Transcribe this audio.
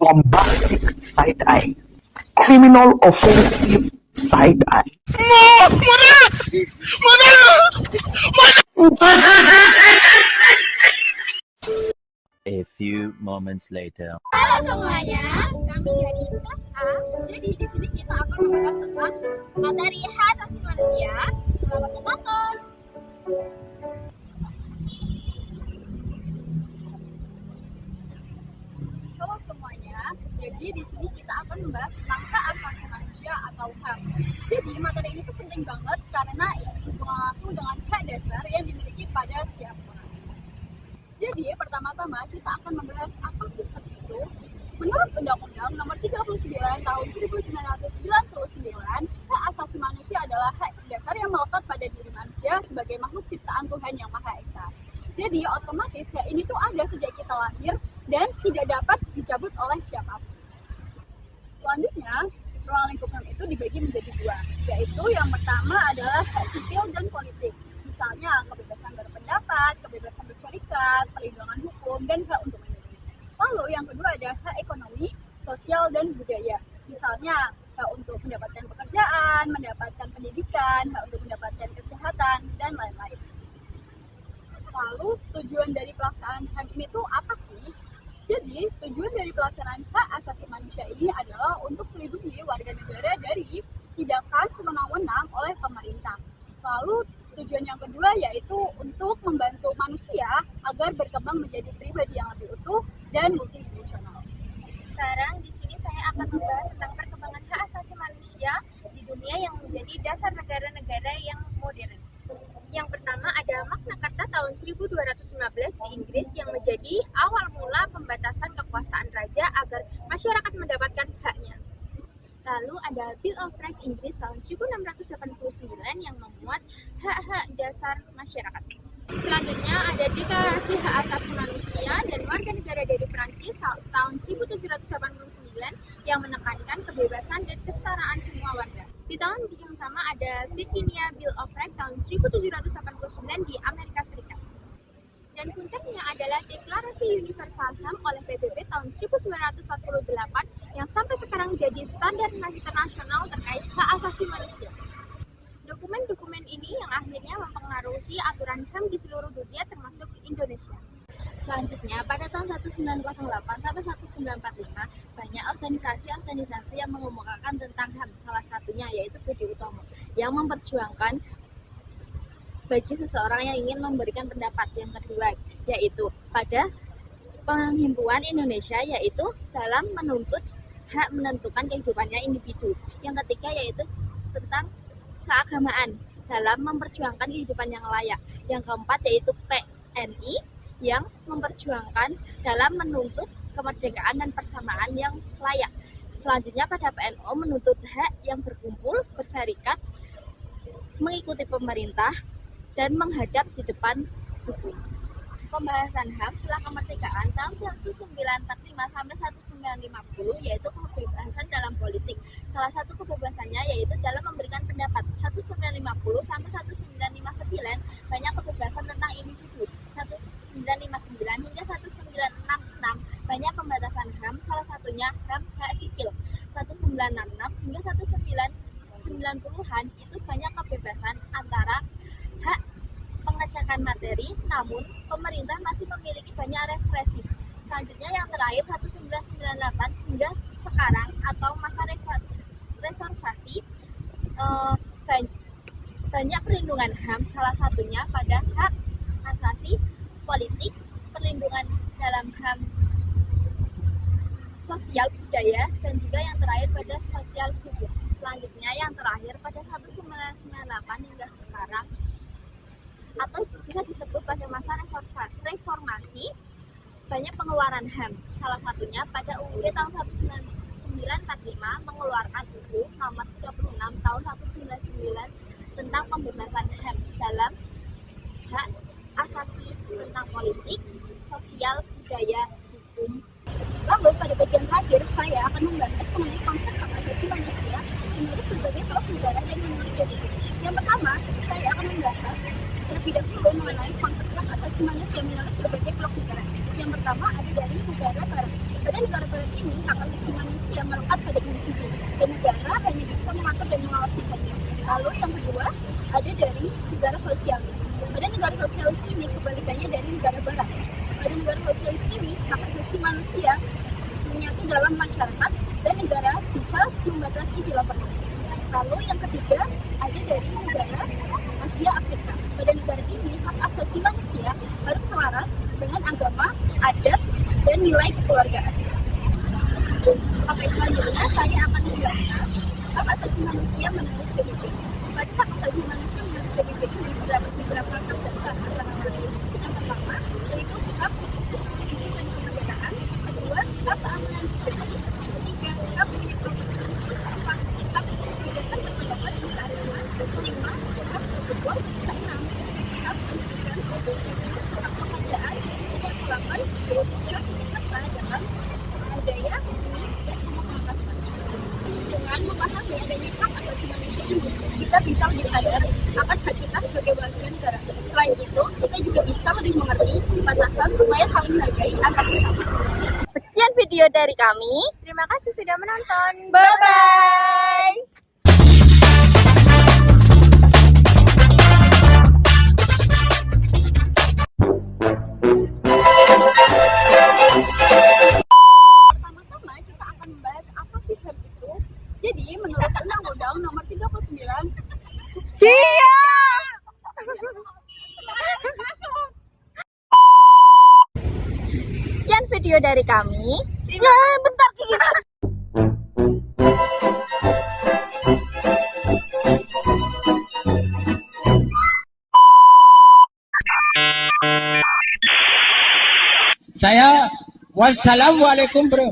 bombastic side eye, criminal offensive side eye. A few moments later. Halo semuanya, kami dari kelas A. Jadi di sini kita akan membahas tentang materi hak asasi manusia. Selamat menonton. Halo semuanya, jadi di sini kita akan membahas tentang hak asasi manusia atau HAM. Jadi materi ini tuh penting banget karena berhubungan langsung dengan hak dasar yang dimiliki pada setiap orang. Jadi pertama-tama kita akan membahas apa sih hak itu. Menurut Undang-Undang Nomor 39 Tahun 1999, hak asasi manusia adalah hak dasar yang melekat pada diri manusia sebagai makhluk ciptaan Tuhan Yang Maha Esa. Jadi otomatis hak ini tuh ada sejak kita lahir dan tidak dapat dicabut oleh siapapun. Selanjutnya, ruang lingkup itu dibagi menjadi dua, yaitu yang pertama adalah hak sipil dan politik. Misalnya kebebasan berpendapat, kebebasan berserikat, perlindungan hukum, dan hak untuk memilih. Lalu yang kedua ada hak ekonomi, sosial, dan budaya. Misalnya hak untuk mendapatkan pekerjaan, mendapatkan pendidikan, hak untuk mendapatkan kesehatan, dan lain-lain. Lalu tujuan dari pelaksanaan HAM ini tuh apa sih? Jadi tujuan dari pelaksanaan hak asasi manusia ini adalah untuk melindungi warga negara dari tindakan sewenang-wenang oleh pemerintah. Lalu tujuan yang kedua yaitu untuk membantu manusia agar berkembang menjadi pribadi yang lebih utuh dan multidimensional. Sekarang di sini saya akan membahas tentang perkembangan hak asasi manusia di dunia yang menjadi dasar negara-negara yang modern. Yang pertama ada Magna Carta tahun 1215 di Inggris yang menjadi awal mula pembatasan kekuasaan raja agar masyarakat mendapatkan haknya. Lalu ada Bill of Rights Inggris tahun 1689 yang memuat hak-hak dasar masyarakat. Selanjutnya ada Deklarasi Hak Asasi Manusia dan Warga Negara dari Prancis tahun 1789 yang menekankan kebebasan dan kesetaraan semua warga. Di tahun yang sama ada Virginia Bill of Rights tahun 1789 di Amerika Serikat. Dan puncaknya adalah Deklarasi Universal HAM oleh PBB tahun 1948 yang sampai sekarang jadi standar internasional terkait hak asasi manusia. Dokumen-dokumen ini yang akhirnya mempengaruhi aturan HAM di seluruh dunia termasuk Indonesia. Selanjutnya, pada tahun 1908 sampai 1945, banyak organisasi-organisasi yang mengemukakan tentang HAM. Salah satunya yaitu Budi Utomo, yang memperjuangkan bagi seseorang yang ingin memberikan pendapat. Yang kedua, yaitu pada Penghimpunan Indonesia, yaitu dalam menuntut hak menentukan kehidupannya individu. Yang ketiga, yaitu tentang keagamaan dalam memperjuangkan kehidupan yang layak. Yang keempat, yaitu PNI, yang memperjuangkan dalam menuntut kemerdekaan dan persamaan yang layak. Selanjutnya pada PNO menuntut hak yang berkumpul, berserikat, mengikuti pemerintah, dan menghadap di depan hukum. Pembahasan HAM setelah kemerdekaan tahun 1945 sampai 1950 yaitu kebebasan dalam politik. Salah satu kebebasannya yaitu dalam memberikan pendapat. 1950 sampai 1959 banyak kebebasan tentang individu. 1959 hingga 1966 banyak pembatasan HAM, salah satunya HAM hak sipil. 1966 hingga 1990-an itu banyak kebebasan antara hak pengecekan materi, namun pemerintah masih memiliki banyak represif. Selanjutnya yang terakhir 1998 hingga sekarang atau masa reservasi, banyak perlindungan HAM, salah satunya pada hak asasi politik, perlindungan dalam HAM sosial budaya, dan juga yang terakhir pada sosial hukum. Selanjutnya yang terakhir pada 1998 hingga sekarang atau bisa disebut pada masa reformasi banyak pengeluaran HAM. Salah satunya pada UUD tahun 1945 mengeluarkan UU nomor 36 tahun 1999 tentang pembebasan HAM dalam hak asasi tentang politik, sosial, budaya, hukum. Lalu pada bagian terakhir saya akan membahas mengenai konsep hak asasi manusia menurut berbagai blok negara dan menurut PBB. Yang pertama, saya akan membahas terlebih dahulu mengenai konsep hak asasi manusia menurut berbagai blok negara. Yang pertama ada dari negara barat. Pada negara barat ini, hak asasi manusia melekat pada individu, dan negara hanya bisa mengatur dan mengawasi saja. Lalu yang kedua, ada dari negara sosialis. Pada negara sosialis ini, kebalikannya dari negara barat. Pada negara sosialis ini, hak asasi manusia menyatu dalam masyarakat dan negara bisa membatasi bila perlu. Lalu yang ketiga, ada dari negara Asia Afrika. Pada negara ini, hak asasi manusia harus selaras dengan agama, adat, dan nilai kekeluargaan. Oke, selanjutnya saya akan menjelaskan hak asasi manusia menurut PBB. Pada hak asasi manusia menurut PBB ini terdapat beberapa hak dasar antara lain. Yang pertama, yaitu hak hidup dan kemerdekaan. Kedua, hak keamanan pribadi. Ketiga, hak punya properti. Keempat, hak kebebasan berpendapat dan beragama. Kelima, hak berkumpul. Keenam, hak pendidikan. Ketujuh, hak pekerjaan. Yang kedelapan, yaitu hak serta dalam budaya, seni, dan pengetahuan. Dengan memahami adanya hak asasi manusia ini, kita bisa lebih sadar akan hak kita sebagai warga negara. Selain itu, kita juga bisa lebih mengerti batasan supaya saling menghargai antar sesama. Sekian video dari kami. Terima kasih sudah menonton. Bye-bye. Pertama-tama kita akan membahas apa sih HAM itu. Jadi menurut Undang-Undang Nomor 39 Sekian video dari kami. bentar gini. Saya wassalamualaikum bro.